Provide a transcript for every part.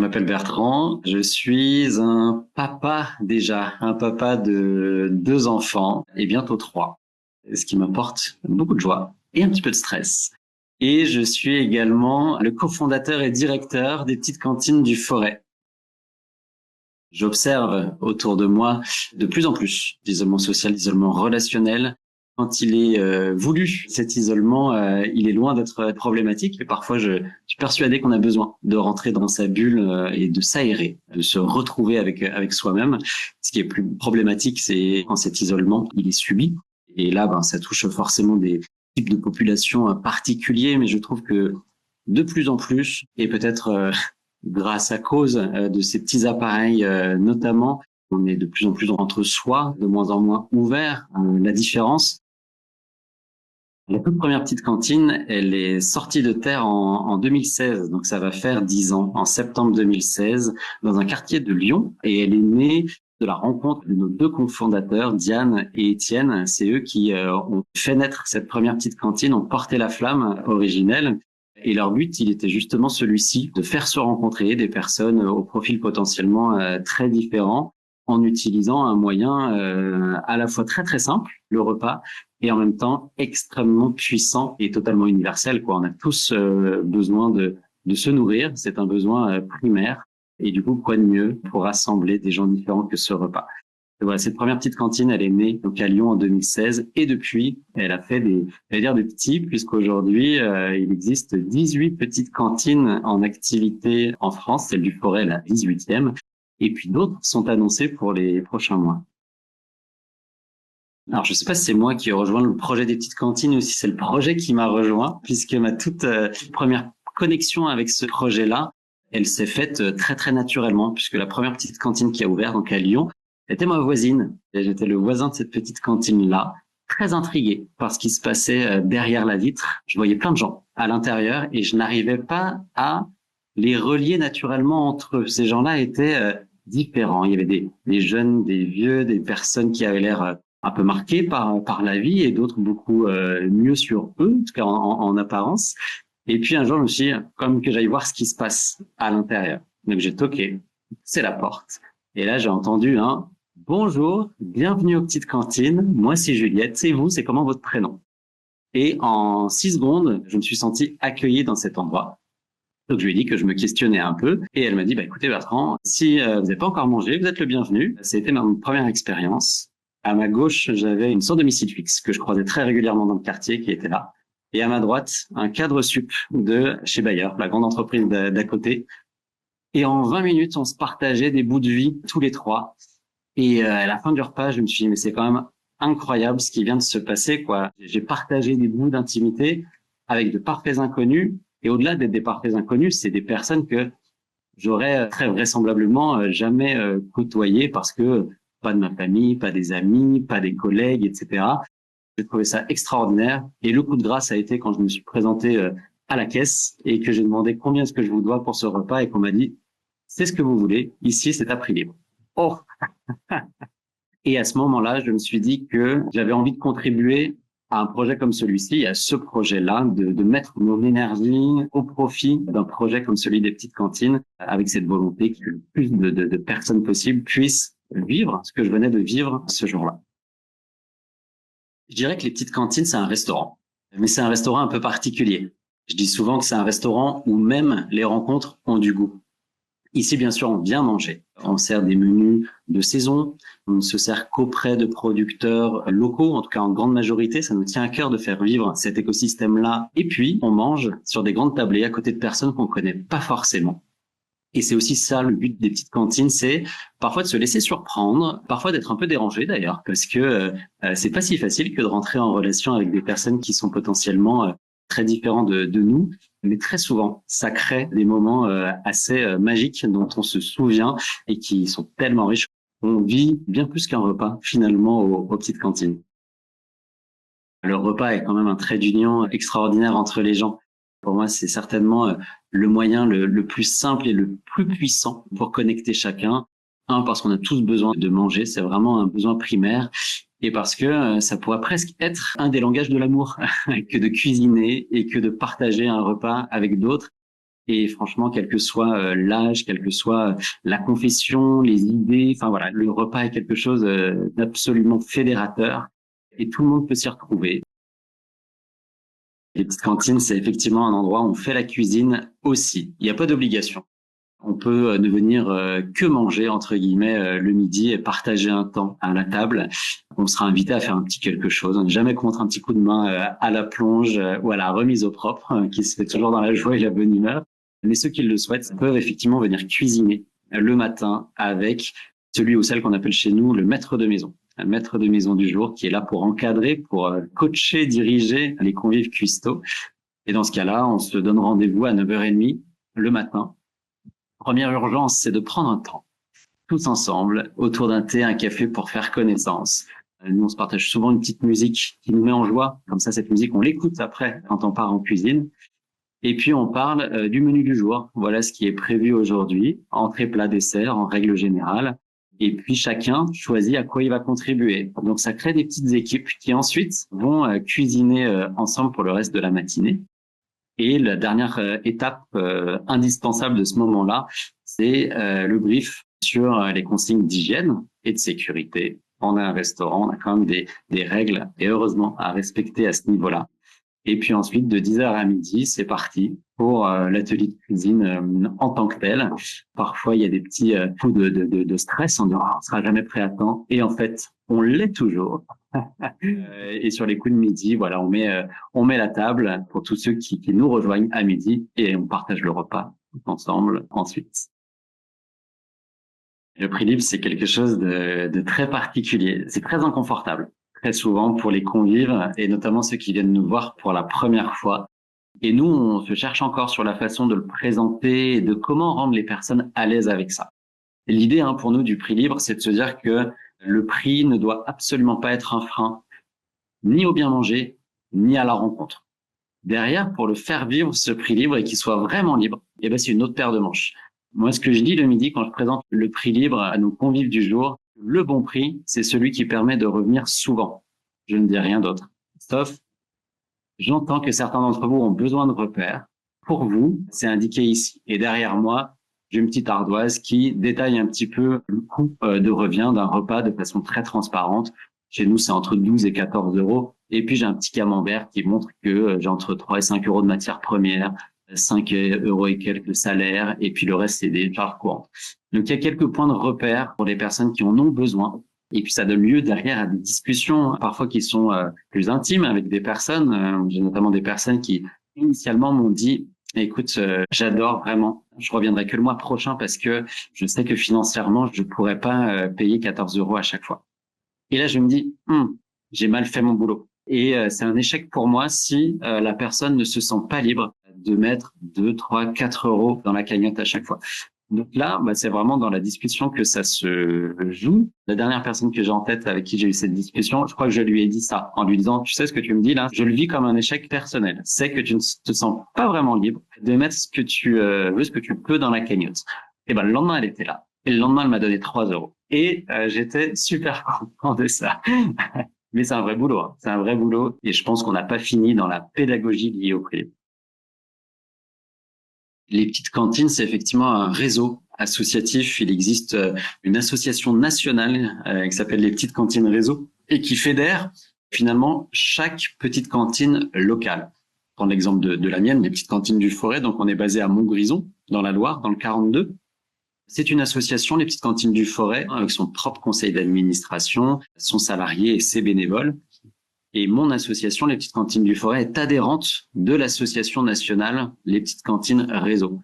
Je m'appelle Bertrand, je suis un papa déjà, un papa de 2 enfants et bientôt 3, ce qui m'apporte beaucoup de joie et un petit peu de stress. Et je suis également le cofondateur et directeur des petites cantines du Forêt. J'observe autour de moi de plus en plus d'isolement social, d'isolement relationnel. Quand il est voulu, cet isolement, il est loin d'être problématique. Et parfois, je suis persuadé qu'on a besoin de rentrer dans sa bulle et de s'aérer, de se retrouver avec soi-même. Ce qui est plus problématique, c'est quand cet isolement, il est subi. Et là, ça touche forcément des types de populations particuliers. Mais je trouve que de plus en plus, et peut-être grâce à cause de ces petits appareils notamment, on est de plus en plus entre soi, de moins en moins ouvert à la différence. La toute première petite cantine, elle est sortie de terre en 2016, donc ça va faire 10 ans, en septembre 2016, dans un quartier de Lyon, et elle est née de la rencontre de nos 2 cofondateurs, Diane et Étienne. C'est eux qui ont fait naître cette première petite cantine, ont porté la flamme originelle. Et leur but, il était justement celui-ci, de faire se rencontrer des personnes au profil potentiellement très différent, en utilisant un moyen à la fois très très simple, le repas, et en même temps extrêmement puissant et totalement universel, quoi. On a tous besoin de se nourrir, c'est un besoin primaire, et du coup, quoi de mieux pour rassembler des gens différents que ce repas. Et voilà, cette première petite cantine, elle est née donc à Lyon en 2016, et depuis, elle a fait des petits, puisqu'aujourd'hui, il existe 18 petites cantines en activité en France, celle du Forêt, la 18e, et puis d'autres sont annoncées pour les prochains mois. Alors, je sais pas si c'est moi qui ai rejoint le projet des petites cantines ou si c'est le projet qui m'a rejoint, puisque ma toute première connexion avec ce projet-là, elle s'est faite très très naturellement, puisque la première petite cantine qui a ouvert, donc à Lyon, était ma voisine. Et j'étais le voisin de cette petite cantine-là, très intrigué par ce qui se passait derrière la vitre. Je voyais plein de gens à l'intérieur et je n'arrivais pas à les relier naturellement entre eux. Ces gens-là étaient différents. Il y avait des jeunes, des vieux, des personnes qui avaient l'air un peu marqués par la vie et d'autres beaucoup mieux sur eux, en tout cas en apparence. Et puis un jour, je me suis dit, comme que j'aille voir ce qui se passe à l'intérieur. Donc j'ai toqué, c'est la porte. Et là, j'ai entendu un bonjour, bienvenue aux petites cantines. Moi, c'est Juliette. C'est vous, c'est comment votre prénom? Et en 6 secondes, je me suis senti accueilli dans cet endroit. Donc je lui ai dit que je me questionnais un peu et elle m'a dit écoutez Bertrand, si vous n'avez pas encore mangé, vous êtes le bienvenu. C'était ma première expérience. À ma gauche, j'avais une sans domicile fixe que je croisais très régulièrement dans le quartier qui était là. Et à ma droite, un cadre sup de chez Bayer, la grande entreprise d'à côté. Et en 20 minutes, on se partageait des bouts de vie tous les trois. Et à la fin du repas, je me suis dit mais c'est quand même incroyable ce qui vient de se passer, quoi. J'ai partagé des bouts d'intimité avec de parfaits inconnus. Et au-delà d'être des parfaits inconnus, c'est des personnes que j'aurais très vraisemblablement jamais côtoyées parce que pas de ma famille, pas des amis, pas des collègues, etc. J'ai trouvé ça extraordinaire. Et le coup de grâce a été quand je me suis présenté à la caisse et que j'ai demandé combien est-ce que je vous dois pour ce repas et qu'on m'a dit c'est ce que vous voulez. Ici, c'est à prix libre. Oh! Et à ce moment-là, je me suis dit que j'avais envie de contribuer à un projet comme celui-ci, à ce projet-là, de mettre mon énergie au profit d'un projet comme celui des petites cantines, avec cette volonté que le plus de personnes possibles puissent vivre ce que je venais de vivre ce jour-là. Je dirais que les petites cantines, c'est un restaurant, mais c'est un restaurant un peu particulier. Je dis souvent que c'est un restaurant où même les rencontres ont du goût. Ici, bien sûr, on vient manger. On sert des menus de saison. On ne se sert qu'auprès de producteurs locaux, en tout cas en grande majorité. Ça nous tient à cœur de faire vivre cet écosystème-là. Et puis, on mange sur des grandes tablées à côté de personnes qu'on connaît pas forcément. Et c'est aussi ça le but des petites cantines, c'est parfois de se laisser surprendre, parfois d'être un peu dérangé d'ailleurs, parce que c'est pas si facile que de rentrer en relation avec des personnes qui sont potentiellement très différents de nous. Mais très souvent, ça crée des moments assez magiques dont on se souvient et qui sont tellement riches. On vit bien plus qu'un repas finalement aux petites cantines. Le repas est quand même un trait d'union extraordinaire entre les gens. Pour moi, c'est certainement le moyen le plus simple et le plus puissant pour connecter chacun. Un, parce qu'on a tous besoin de manger, c'est vraiment un besoin primaire. Et parce que ça pourrait presque être un des langages de l'amour, que de cuisiner et que de partager un repas avec d'autres. Et franchement, quel que soit l'âge, quelle que soit la confession, les idées, enfin voilà, le repas est quelque chose d'absolument fédérateur et tout le monde peut s'y retrouver. Les petites cantines, c'est effectivement un endroit où on fait la cuisine aussi. Il n'y a pas d'obligation. On peut ne venir que manger, entre guillemets, le midi et partager un temps à la table. On sera invité à faire un petit quelque chose. On n'est jamais contre un petit coup de main à la plonge ou à la remise au propre, qui se fait toujours dans la joie et la bonne humeur. Mais ceux qui le souhaitent peuvent effectivement venir cuisiner le matin avec celui ou celle qu'on appelle chez nous le maître de maison. Un maître de maison du jour qui est là pour encadrer, pour coacher, diriger les convives cuistots. Et dans ce cas-là, on se donne rendez-vous à 9h30 le matin. Première urgence, c'est de prendre un temps, tous ensemble, autour d'un thé, un café pour faire connaissance. Nous, on se partage souvent une petite musique qui nous met en joie. Comme ça, cette musique, on l'écoute après quand on part en cuisine. Et puis, on parle du menu du jour. Voilà ce qui est prévu aujourd'hui. Entrée, plat, dessert, en règle générale. Et puis, chacun choisit à quoi il va contribuer. Donc, ça crée des petites équipes qui ensuite vont cuisiner ensemble pour le reste de la matinée. Et la dernière étape indispensable de ce moment-là, c'est le brief sur les consignes d'hygiène et de sécurité. On a un restaurant, on a quand même des règles, et heureusement, à respecter à ce niveau-là. Et puis ensuite, de 10h à midi, c'est parti pour l'atelier de cuisine en tant que tel. Parfois, il y a des petits coups de stress, on dit oh, on sera jamais prêt à temps. Et en fait, on l'est toujours. Et sur les coups de midi, voilà, on met la table pour tous ceux qui nous rejoignent à midi et on partage le repas ensemble ensuite. Le prix libre, c'est quelque chose de très particulier. C'est très inconfortable, très souvent pour les convives et notamment ceux qui viennent nous voir pour la première fois. Et nous, on se cherche encore sur la façon de le présenter et de comment rendre les personnes à l'aise avec ça. Et l'idée pour nous du prix libre, c'est de se dire que le prix ne doit absolument pas être un frein, ni au bien manger, ni à la rencontre. Derrière, pour le faire vivre, ce prix libre et qu'il soit vraiment libre, c'est une autre paire de manches. Moi, ce que je dis le midi quand je présente le prix libre à nos convives du jour, le bon prix, c'est celui qui permet de revenir souvent. Je ne dis rien d'autre. Sauf, j'entends que certains d'entre vous ont besoin de repères. Pour vous, c'est indiqué ici. Et derrière moi, j'ai une petite ardoise qui détaille un petit peu le coût de revient d'un repas de façon très transparente. Chez nous, c'est entre 12 et 14 euros. Et puis, j'ai un petit camembert qui montre que j'ai entre 3 et 5 euros de matières premières, 5 euros et quelques de salaire, et puis le reste, c'est des charges courantes. Donc, il y a quelques points de repère pour les personnes qui en ont besoin. Et puis, ça donne lieu derrière à des discussions, parfois qui sont plus intimes avec des personnes. J'ai notamment des personnes qui, initialement, m'ont dit « Écoute, j'adore vraiment. Je reviendrai que le mois prochain parce que je sais que financièrement, je pourrais pas payer 14 euros à chaque fois. » Et là, je me dis « J'ai mal fait mon boulot. » Et c'est un échec pour moi si la personne ne se sent pas libre de mettre 2, 3, 4 euros dans la cagnotte à chaque fois. Donc là, c'est vraiment dans la discussion que ça se joue. La dernière personne que j'ai en tête avec qui j'ai eu cette discussion, je crois que je lui ai dit ça en lui disant, tu sais ce que tu me dis là, je le vis comme un échec personnel. C'est que tu ne te sens pas vraiment libre de mettre ce que tu veux, ce que tu peux dans la cagnotte. Et le lendemain, elle était là. Et le lendemain, elle m'a donné 3 euros. Et j'étais super content de ça. Mais c'est un vrai boulot. C'est un vrai boulot. Et je pense qu'on n'a pas fini dans la pédagogie liée au prix. Les petites cantines, c'est effectivement un réseau associatif. Il existe une association nationale qui s'appelle les petites cantines réseau et qui fédère finalement chaque petite cantine locale. Prends l'exemple de la mienne, les petites cantines du Forêt. Donc, on est basé à Montbrison, dans la Loire, dans le 42. C'est une association, les petites cantines du Forêt, avec son propre conseil d'administration, son salarié et ses bénévoles. Et mon association, les petites cantines du Forêt, est adhérente de l'association nationale Les petites cantines réseau.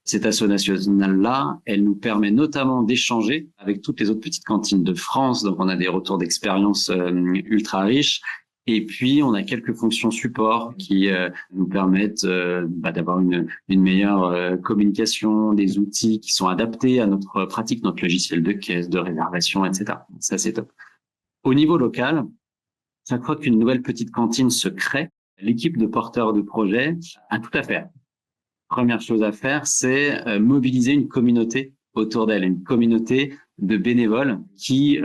Cette association nationale-là, elle nous permet notamment d'échanger avec toutes les autres petites cantines de France. Donc, on a des retours d'expérience ultra riches. Et puis, on a quelques fonctions support qui nous permettent d'avoir une meilleure communication, des outils qui sont adaptés à notre pratique, notre logiciel de caisse, de réservation, etc. Ça, c'est top. Au niveau local, chaque fois qu'une nouvelle petite cantine se crée, l'équipe de porteurs de projet a tout à faire. Première chose à faire, c'est mobiliser une communauté autour d'elle, une communauté de bénévoles qui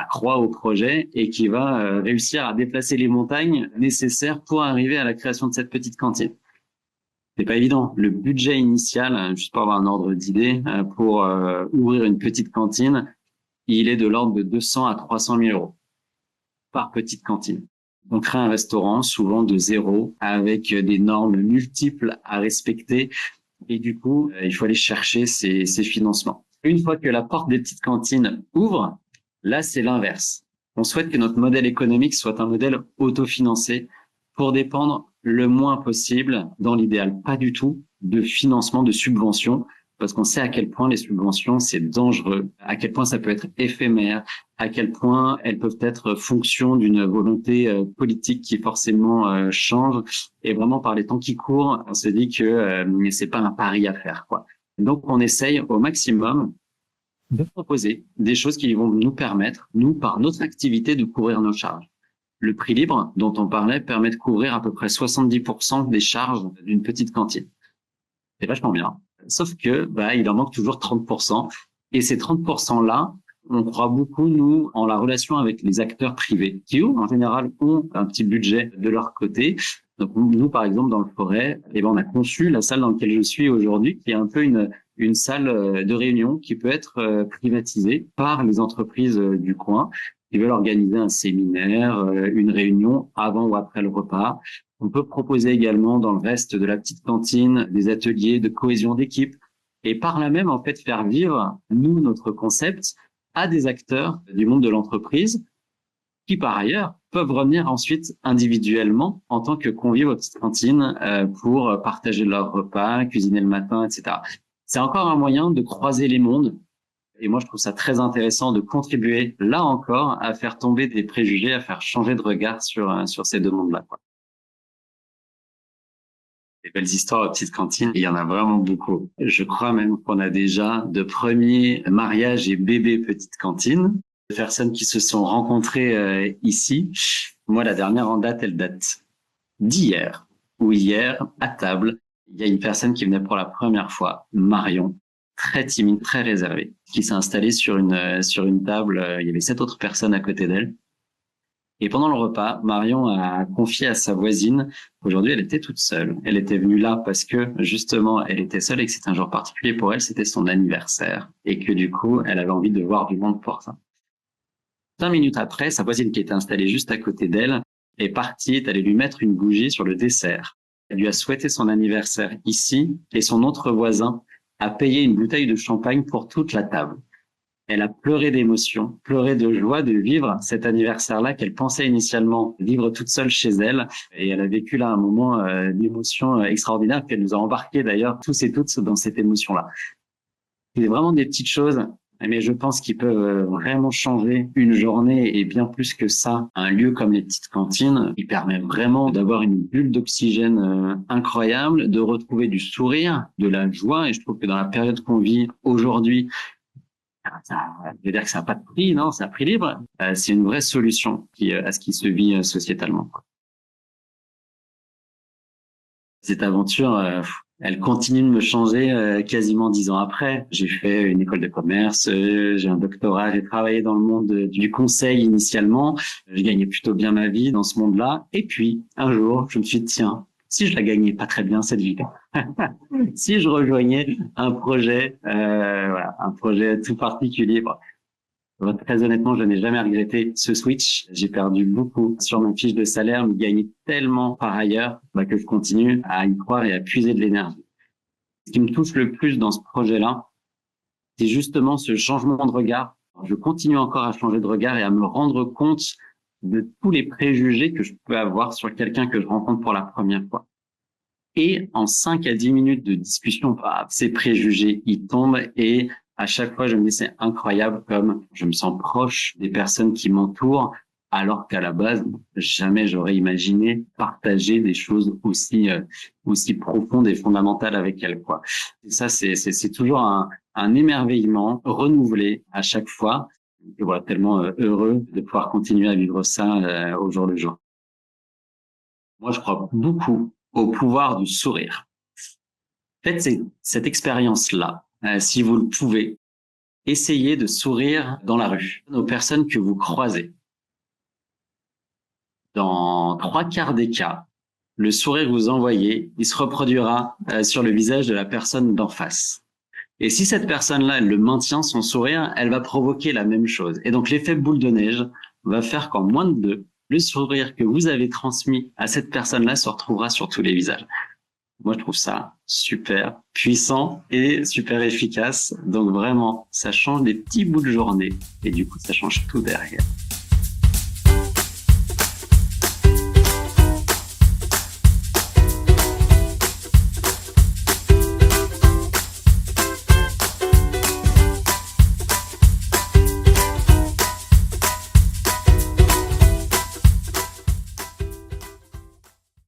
croient au projet et qui va réussir à déplacer les montagnes nécessaires pour arriver à la création de cette petite cantine. C'est pas évident. Le budget initial, juste pour avoir un ordre d'idée, pour ouvrir une petite cantine, il est de l'ordre de 200 à 300 000 euros par petite cantine. On crée un restaurant souvent de zéro avec des normes multiples à respecter et du coup, il faut aller chercher ces financements. Une fois que la porte des petites cantines ouvre, là, c'est l'inverse. On souhaite que notre modèle économique soit un modèle autofinancé pour dépendre le moins possible, dans l'idéal pas du tout, de financement, de subventions, parce qu'on sait à quel point les subventions, c'est dangereux, à quel point ça peut être éphémère, à quel point elles peuvent être fonction d'une volonté politique qui forcément change. Et vraiment, par les temps qui courent, on se dit que c'est pas un pari à faire, quoi. Donc, on essaye au maximum de proposer des choses qui vont nous permettre, nous, par notre activité, de couvrir nos charges. Le prix libre dont on parlait permet de couvrir à peu près 70% des charges d'une petite cantine. C'est vachement bien. Sauf que, il en manque toujours 30%. Et ces 30%-là, on croit beaucoup, nous, en la relation avec les acteurs privés, qui, en général, ont un petit budget de leur côté. Donc, nous, par exemple, dans le Forêt, on a conçu la salle dans laquelle je suis aujourd'hui, qui est un peu une salle de réunion qui peut être privatisée par les entreprises du coin qui veulent organiser un séminaire, une réunion avant ou après le repas. On peut proposer également dans le reste de la petite cantine des ateliers de cohésion d'équipe et par là même, en fait, faire vivre, nous, notre concept à des acteurs du monde de l'entreprise qui, par ailleurs, peuvent revenir ensuite individuellement en tant que convives aux petites cantines pour partager leurs repas, cuisiner le matin, etc. C'est encore un moyen de croiser les mondes. Et moi, je trouve ça très intéressant de contribuer, là encore, à faire tomber des préjugés, à faire changer de regard sur ces deux mondes-là, quoi. Des belles histoires aux petites cantines, il y en a vraiment beaucoup. Je crois même qu'on a déjà de premiers mariages et bébés petites cantines, de personnes qui se sont rencontrées ici. Moi, la dernière en date, elle date d'hier, où hier, à table, il y a une personne qui venait pour la première fois, Marion, très timide, très réservée, qui s'est installée sur une table. Il y avait 7 autres personnes à côté d'elle. Et pendant le repas, Marion a confié à sa voisine qu'aujourd'hui, elle était toute seule. Elle était venue là parce que, justement, elle était seule et que c'était un jour particulier pour elle, c'était son anniversaire. Et que, du coup, elle avait envie de voir du monde pour ça. 5 minutes après, sa voisine qui était installée juste à côté d'elle est partie, est allée lui mettre une bougie sur le dessert. Elle lui a souhaité son anniversaire ici et son autre voisin a payé une bouteille de champagne pour toute la table. Elle a pleuré d'émotion, pleuré de joie de vivre cet anniversaire-là qu'elle pensait initialement vivre toute seule chez elle. Et elle a vécu là un moment d'émotion extraordinaire qu'elle nous a embarqués d'ailleurs tous et toutes dans cette émotion-là. C'est vraiment des petites choses, mais je pense qu'ils peuvent vraiment changer une journée et bien plus que ça. Un lieu comme les petites cantines, il permet vraiment d'avoir une bulle d'oxygène incroyable, de retrouver du sourire, de la joie. Et je trouve que dans la période qu'on vit aujourd'hui, je veux dire que ça n'a pas de prix, non, c'est un prix libre. C'est une vraie solution à ce qui se vit sociétalement. Cette aventure, elle continue de me changer quasiment 10 ans après. J'ai fait une école de commerce, j'ai un doctorat, j'ai travaillé dans le monde du conseil initialement. J'ai gagné plutôt bien ma vie dans ce monde-là. Et puis, un jour, je me suis dit, tiens, si je la gagnais pas très bien cette vie, si je rejoignais un projet, un projet tout particulier. Très honnêtement, je n'ai jamais regretté ce switch. J'ai perdu beaucoup sur ma fiche de salaire, mais gagné tellement par ailleurs que je continue à y croire et à puiser de l'énergie. Ce qui me touche le plus dans ce projet-là, c'est justement ce changement de regard. Je continue encore à changer de regard et à me rendre compte de tous les préjugés que je peux avoir sur quelqu'un que je rencontre pour la première fois. Et en 5 à 10 minutes de discussion, ces préjugés, ils tombent et à chaque fois, je me dis, c'est incroyable comme je me sens proche des personnes qui m'entourent, alors qu'à la base, jamais j'aurais imaginé partager des choses aussi profondes et fondamentales avec elles, quoi. Et ça, c'est toujours un émerveillement renouvelé à chaque fois. Et voilà, tellement heureux de pouvoir continuer à vivre ça au jour le jour. Moi, je crois beaucoup au pouvoir du sourire. Faites cette expérience-là, si vous le pouvez. Essayez de sourire dans la rue, aux personnes que vous croisez. Dans 3 quarts des cas, le sourire que vous envoyez, il se reproduira sur le visage de la personne d'en face. Et si cette personne-là, elle le maintient, son sourire, elle va provoquer la même chose. Et donc l'effet boule de neige va faire qu'en moins de 2, le sourire que vous avez transmis à cette personne-là se retrouvera sur tous les visages. Moi, je trouve ça super puissant et super efficace. Donc vraiment, ça change des petits bouts de journée et du coup, ça change tout derrière.